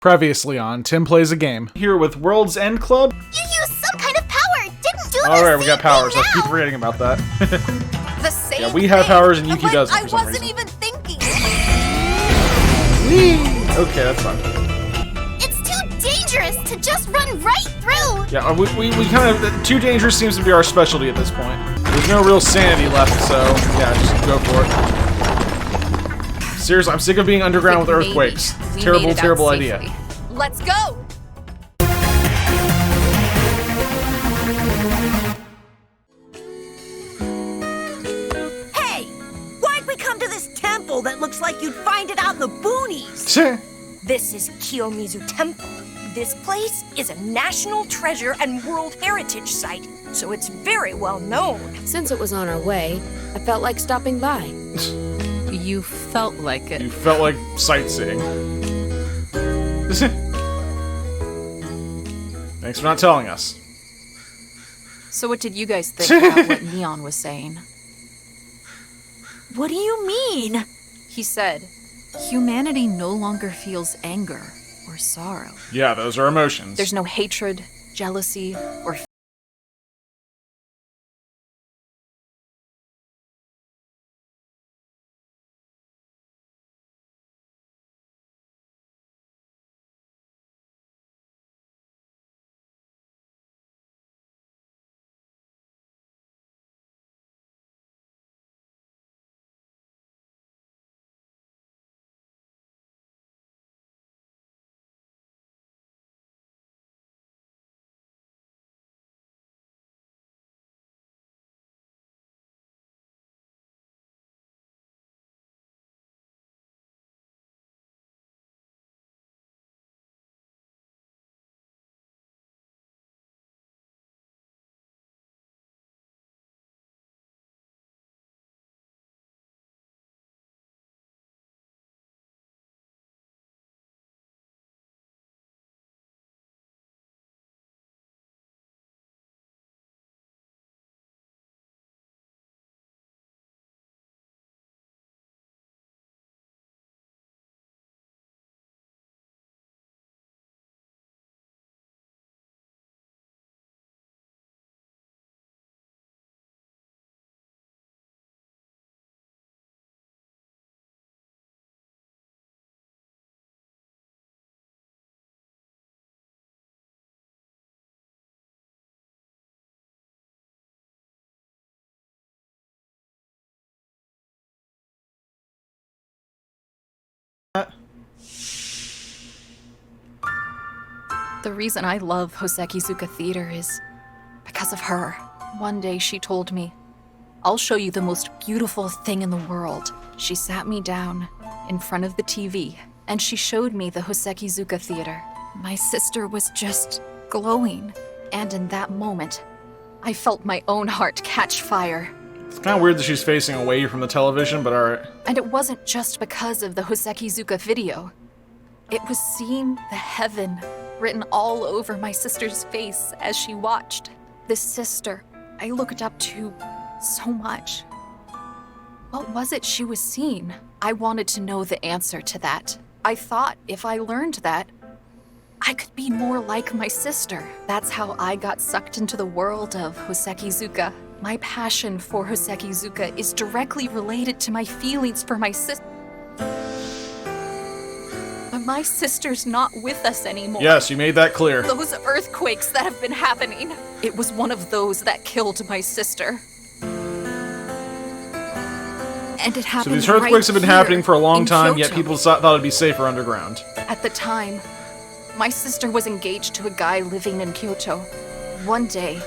Previously on Tim Plays a Game. Here with World's End Club. You used some kind of power! Didn't do Alright, we got powers. I keep forgetting about that. The same yeah, we have powers and Yuki like, doesn't for some I wasn't reason. even thinking! Whee! Okay, that's fine. It's too dangerous to just run right through! Yeah, we kind of... Too dangerous seems to be our specialty at this point. There's no real sanity left, so yeah, just go for it. Seriously, I'm sick of being underground with earthquakes. Terrible, terrible idea. Let's go! Hey! Why'd we come to this temple that looks like you'd find it out in the boonies? This is Kiyomizu Temple. This place is a national treasure and World Heritage Site, so it's very well known. Since it was on our way, I felt like stopping by. You felt like it. You felt like sightseeing. Thanks for not telling us. So what did you guys think about what Neon was saying? What do you mean? He said, humanity no longer feels anger or sorrow. Yeah, those are emotions. There's no hatred, jealousy, or the reason I love Hosekizuka Theater is because of her. One day she told me, I'll show you the most beautiful thing in the world. She sat me down in front of the TV and she showed me the Hosekizuka Theater. My sister was just glowing, and in that moment, I felt my own heart catch fire. It's kind of weird that she's facing away from the television, but alright. And it wasn't just because of the Hosekizuka video. It was seeing the heaven written all over my sister's face as she watched. This sister I looked up to so much. What was it she was seeing? I wanted to know the answer to that. I thought if I learned that, I could be more like my sister. That's how I got sucked into the world of Hosekizuka. My passion for Hosekizuka is directly related to my feelings for my sister. But my sister's not with us anymore. Yes, you made that clear. Those earthquakes that have been happening, it was one of those that killed my sister. And it happened. So these earthquakes have been happening for a long time, yet Kyoto. people thought it'd be safer underground. At the time, my sister was engaged to a guy living in Kyoto. One day,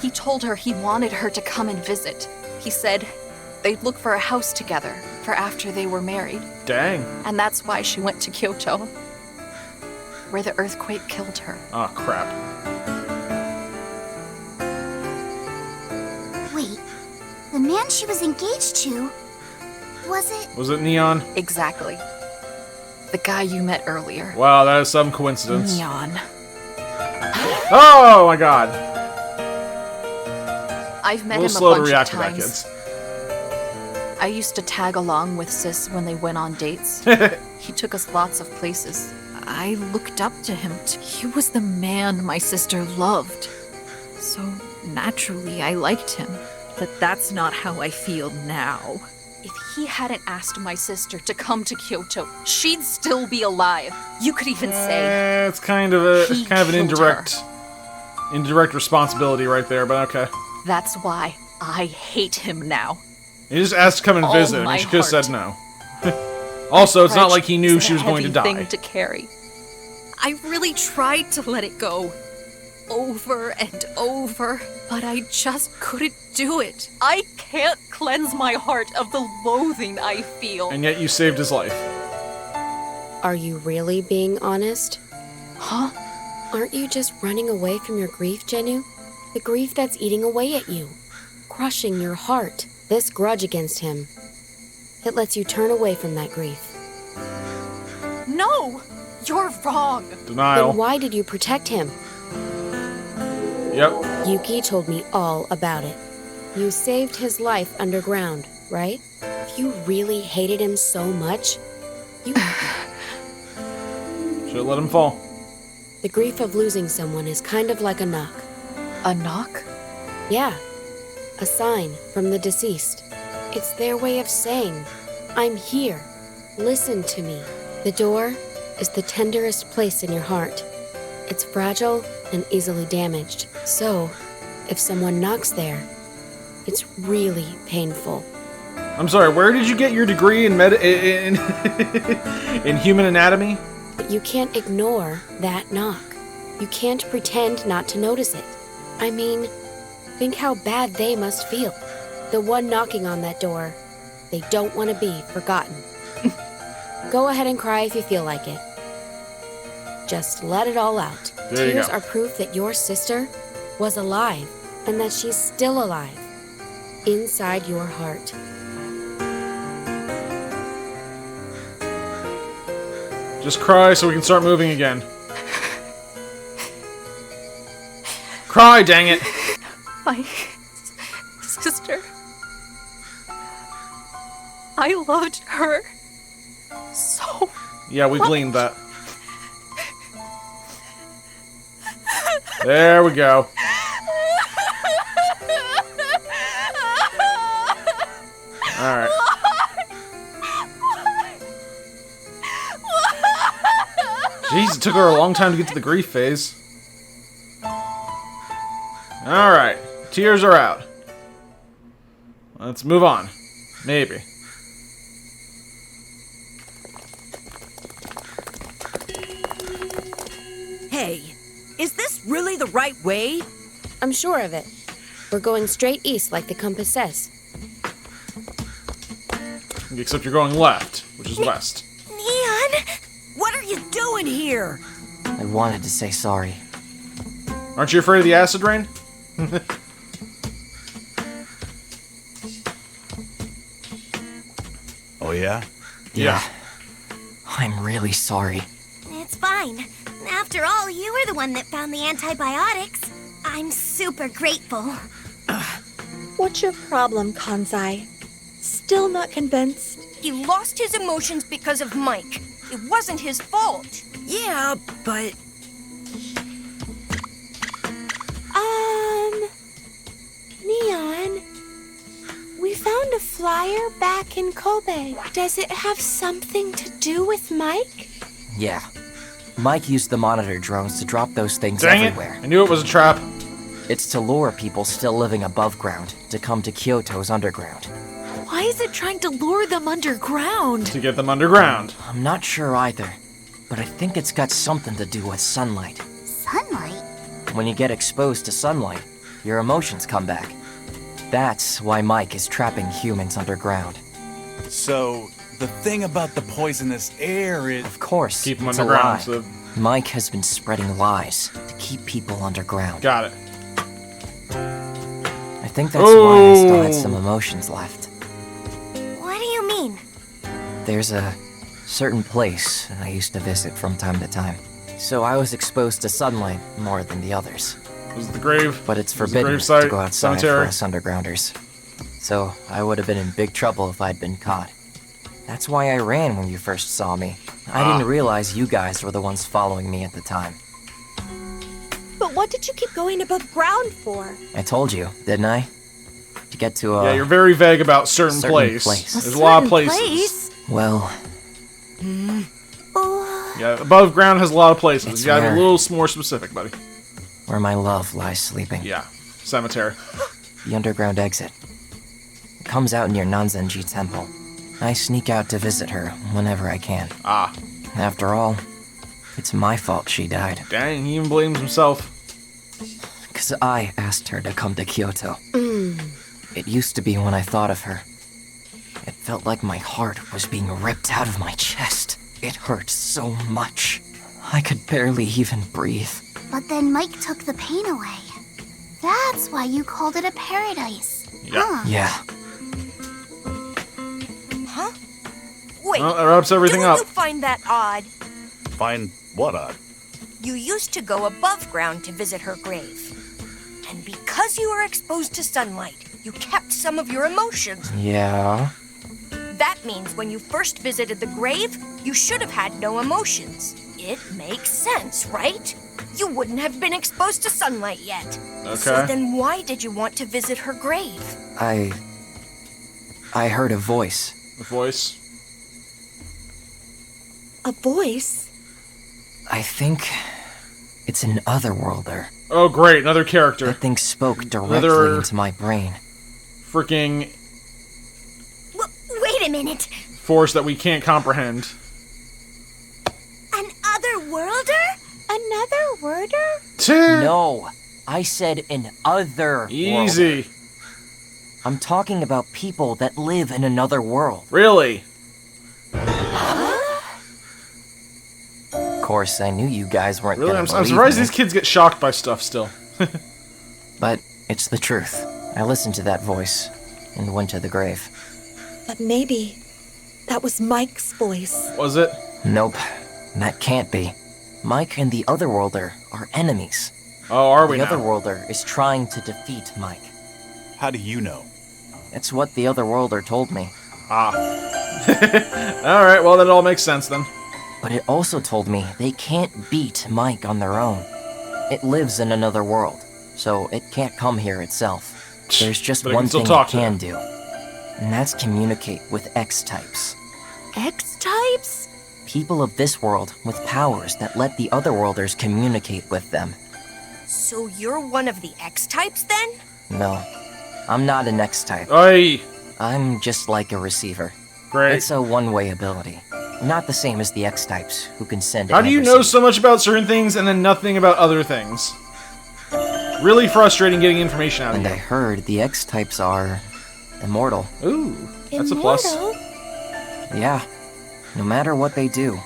he told her he wanted her to come and visit. He said they'd look for a house together for after they were married. Dang. And that's why she went to Kyoto, where the earthquake killed her. Oh, crap. Wait, the man she was engaged to, Was it Neon? Exactly. The guy you met earlier. Wow, that is some coincidence. Neon. Oh my god. I've met A little him a slow to bunch react of to that, times. kids. I used to tag along with Sis when they went on dates. He took us lots of places. I looked up to him. He was the man my sister loved. So naturally, I liked him. But that's not how I feel now. If he hadn't asked my sister to come to Kyoto, she'd still be alive. You could even say it's kind of an indirect responsibility right there, but okay. That's why I hate him now. He just asked to come and visit, and she could have said no. Also, it's not like he knew she was going to die. Thing to carry. I really tried to let it go. Over and over, but I just couldn't do it. I can't cleanse my heart of the loathing I feel. And yet you saved his life. Are you really being honest? Huh? Aren't you just running away from your grief, Genu? The grief that's eating away at you, crushing your heart. This grudge against him, it lets you turn away from that grief. No! You're wrong! Denial. Then why did you protect him? Yep. Yuki told me all about it. You saved his life underground, right? If you really hated him so much, you... Should've let him fall. The grief of losing someone is kind of like a knock. A knock? Yeah. A sign from the deceased. It's their way of saying, I'm here. Listen to me. The door is the tenderest place in your heart. It's fragile and easily damaged. So, if someone knocks there, it's really painful. I'm sorry, where did you get your degree in in human anatomy? But you can't ignore that knock. You can't pretend not to notice it. I mean, think how bad they must feel. The one knocking on that door. They don't want to be forgotten. Go ahead and cry if you feel like it. Just let it all out. Tears are proof that your sister was alive, and that she's still alive. Inside your heart. Just cry so we can start moving again. Cry, dang it! My sister. I loved her so. Yeah, we gleaned that. There we go. Alright. Jeez, it took her a long time to get to the grief phase. Alright. Tears are out. Let's move on. Maybe. Hey, is this really the right way? I'm sure of it. We're going straight east like the compass says. Except you're going left, which is west. Neon! What are you doing here? I wanted to say sorry. Aren't you afraid of the acid rain? Oh, yeah? Yeah. I'm really sorry. It's fine. After all, you were the one that found the antibiotics. I'm super grateful. What's your problem, Kanzai? Still not convinced? He lost his emotions because of Mike. It wasn't his fault. Yeah, but... Neon, we found a flyer back in Kobe. Does it have something to do with Mike? Yeah. Mike used the monitor drones to drop those things Dang everywhere. it! I knew it was a trap. It's to lure people still living above ground to come to Kyoto's underground. Why is it trying to lure them underground? To get them underground. I'm not sure either, but I think it's got something to do with sunlight. Sunlight? When you get exposed to sunlight, your emotions come back. That's why Mike is trapping humans underground. So, the thing about the poisonous air is... Of course, Keep them it's a underground. lie. So Mike has been spreading lies to keep people underground. got it. I think that's why I still had some emotions left. What do you mean? There's a certain place I used to visit from time to time. So I was exposed to sunlight more than the others. Was it the grave? But it's Was it the forbidden grave site? to go outside Cemetery? for us undergrounders. So I would have been in big trouble if I'd been caught. That's why I ran when you first saw me. I didn't realize you guys were the ones following me at the time. But what did you keep going above ground for? I told you, didn't I? To get to a... Yeah, you're very vague about certain place. There's a lot of places. Well... Yeah, above ground has a lot of places. It's You gotta be a where- little more specific, buddy. where my love lies sleeping. Yeah, cemetery. The underground exit. It comes out near Nanzenji Temple. I sneak out to visit her whenever I can. Ah, After all, it's my fault she died. dang, he even blames himself. Because I asked her to come to Kyoto. It used to be when I thought of her. It felt like my heart was being ripped out of my chest. It hurt so much. I could barely even breathe. But then Mike took the pain away. That's why you called it a paradise. Yeah. Yeah, Huh? Wait, Well, that wraps everything don't up. you find that odd? Find what odd? You used to go above ground to visit her grave. And because you were exposed to sunlight, you kept some of your emotions. yeah. That means when you first visited the grave, you should have had no emotions. It makes sense, right? You wouldn't have been exposed to sunlight yet. So Okay. then why did you want to visit her grave? I heard a voice. The voice. A voice? I think it's an otherworlder. Oh, great, another character. That thing spoke directly Another- into my brain. Freaking Wait a minute. force that we can't comprehend. An otherworlder? Another worder? No, I said an other Easy. world. I'm talking about people that live in another world. Really? Of course, I knew you guys weren't Really? gonna I'm believe surprised me, these kids get shocked by stuff still. but it's the truth. I listened to that voice and went to the grave. But maybe that was Mike's voice. Was it? Nope, that can't be. Mike and the Otherworlder are enemies. Oh, are we The now? Otherworlder is trying to defeat Mike. How do you know? It's what the Otherworlder told me. Ah. Alright, well, that all makes sense then. But it also told me they can't beat Mike on their own. It lives in another world, so it can't come here itself. There's just But it one can still thing talk it to can them. do, and that's communicate with X-types. X-types? People of this world with powers that let the Otherworlders communicate with them. So you're one of the X-types then? No, I'm not an X-type. Oi! I'm just like a receiver. Great. It's a one-way ability. Not the same as the X-types, who can send How and do you know receive. so much about certain things and then nothing about other things? Really frustrating getting information out of And I you. heard the X-types are immortal. Ooh, that's a plus. Immortal? Yeah, no matter what they do,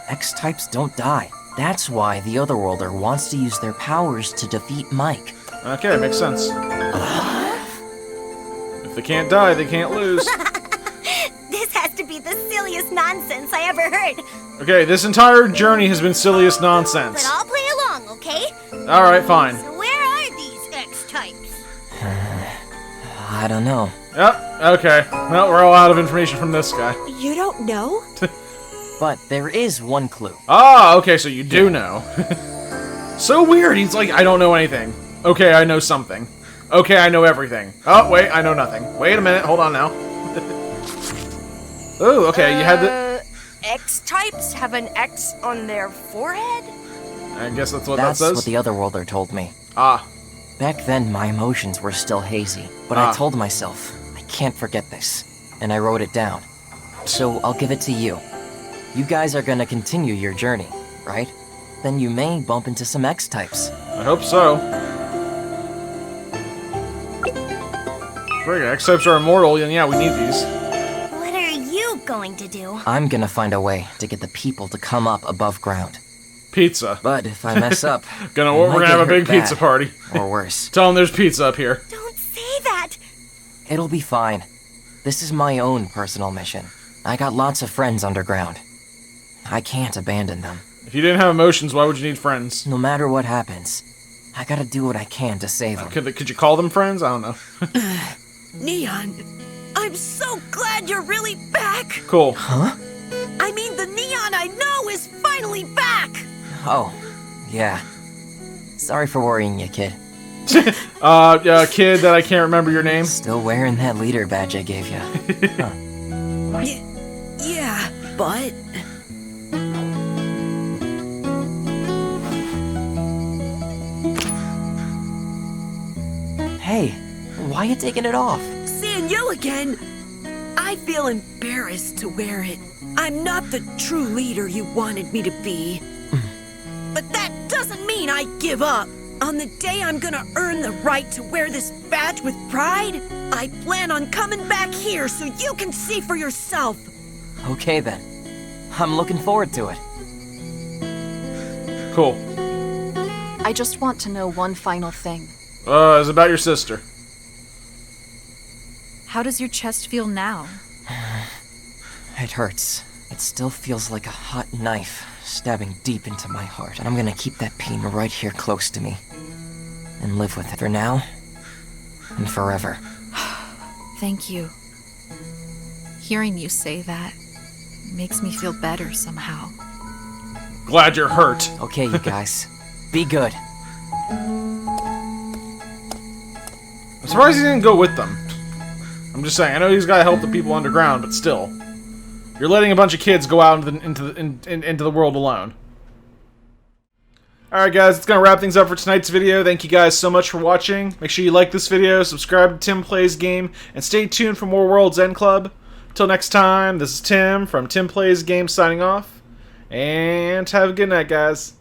X-types don't die. That's why the Otherworlder wants to use their powers to defeat Mike. Okay, makes sense. If they can't die, they can't lose. This has to be the silliest nonsense I ever heard. Okay, this entire journey has been silliest But nonsense. I'll play along, okay? Alright, fine. So where are these X-types? I don't know. Yep, okay. Well, we're all out of information from this guy. You don't know? But there is one clue. Ah, okay, so you do know. So weird, he's like, I don't know anything. Okay, I know something. Okay, I know everything. Oh, wait, I know nothing. Wait a minute, hold on now. Oh, okay, you had the... X-types have an X on their forehead? I guess that's what That's that says. what the Otherworlder told me. Ah, Back then, my emotions were still hazy, but Ah. I told myself, I can't forget this, and I wrote it down. So I'll give it to you. You guys are gonna continue your journey, right? Then you may bump into some X-types. I hope so. Frig, X-types are immortal, and yeah, we need these. What are you going to do? I'm gonna find a way to get the people to come up above ground. Pizza. But if I mess up, We're I gonna might have a get big hurt pizza bad. party. Or worse. Tell them there's pizza up here. Don't say that. It'll be fine. This is my own personal mission. I got lots of friends underground. I can't abandon them. If you didn't have emotions, why would you need friends? No matter what happens, I gotta do what I can to save them. Could you call them friends? I don't know. Neon, I'm so glad you're really back. Cool. Huh? I mean, the neon I know is finally back. Oh, yeah. Sorry for worrying you, kid. Kid that I can't remember your name. Still wearing that leader badge I gave you. Huh. Yeah, but... Hey, why you taking it off? Seeing you again, I feel embarrassed to wear it. I'm not the true leader you wanted me to be. But that doesn't mean I give up. On the day I'm gonna earn the right to wear this badge with pride, I plan on coming back here so you can see for yourself. Okay then. I'm looking forward to it. Cool. I just want to know one final thing. It's about your sister. How does your chest feel now? It hurts. It still feels like a hot knife stabbing deep into my heart. And I'm gonna keep that pain right here close to me. And live with it for now and forever. Thank you. Hearing you say that makes me feel better somehow. Glad you're hurt. Okay, you guys. Be good. I'm surprised he didn't go with them. I'm just saying, I know he's got to help the people underground, but still. You're letting a bunch of kids go out into the world alone. Alright guys, it's going to wrap things up for tonight's video. Thank you guys so much for watching. Make sure you like this video, subscribe to Tim Plays Game, and stay tuned for more World's End Club. Till next time, this is Tim from Tim Plays Game signing off. And have a good night, guys.